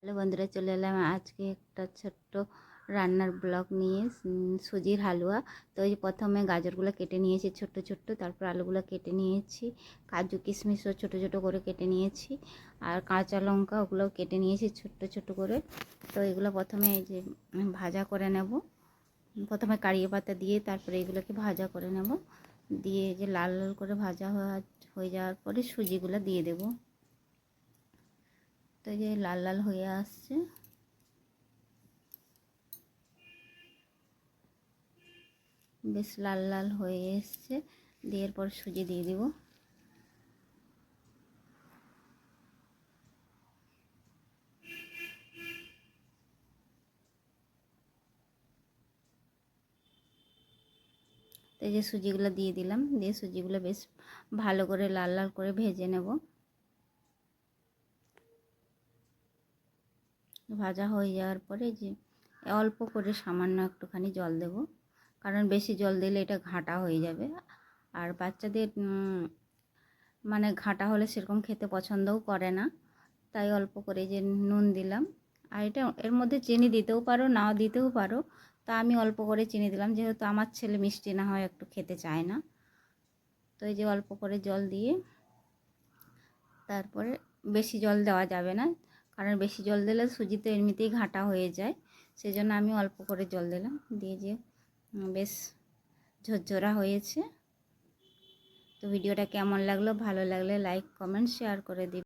Hello বন্ধুরা, চলে এলাম আজকে একটা ছোট্ট রান্নার ব্লগ নিয়ে। সুজির হালুয়া। তো এই প্রথমে গাজরগুলো কেটে নিয়েছি ছোট্ট ছোট্ট, তারপর আলুগুলো কেটে নিয়েছি, কাজু কিশমিশও ছোটো ছোটো করে কেটে নিয়েছি, আর কাঁচা লঙ্কা ওগুলোও কেটে নিয়েছি ছোট্ট ছোট্ট করে। তো এগুলো প্রথমে এই যে ভাজা করে নেব। প্রথমে কারিয়ে পাতা দিয়ে তারপরে এগুলোকে ভাজা করে নেব। দিয়ে যে লাল লাল করে ভাজা হয়ে যাওয়ার পরে সুজিগুলো দিয়ে দেবো। তো এই যে লাল লাল হয়ে আসছে, বেশ লাল লাল হয়ে এসছে। দিয়ে পর সুজি দিয়ে দিব। তো এই যে সুজিগুলো দিয়ে দিলাম, দিয়ে সুজিগুলো বেশ ভালো করে লাল লাল করে ভেজে নেব। ভাজা হয়ে যাওয়ার পরে যে অল্প করে সামান্য একটুখানি জল দেব, কারণ বেশি জল দিলে এটা ঘাঁটা হয়ে যাবে, আর বাচ্চাদের মানে ঘাঁটা হলে সেরকম খেতে পছন্দও করে না। তাই অল্প করে যে নুন দিলাম, আর এটা এর মধ্যে চিনি দিতেও পারো, নাও দিতেও পারো। তা আমি অল্প করে চিনি দিলাম, যেহেতু আমার ছেলে মিষ্টি না হয় একটু খেতে চায় না। তো এই যে অল্প করে জল দিয়ে, তারপরে বেশি জল দেওয়া যাবে না, কারণ বেশি জল দিলে সুজি তো এমনিতেই ঘাঁটা হয়ে যায়। সেজন্য আমি অল্প করে জল দিলাম, দিয়ে যে বেশ ঝরঝরা হয়েছে। তো ভিডিওটা কেমন লাগলো, ভালো লাগলে লাইক কমেন্ট শেয়ার করে দিন।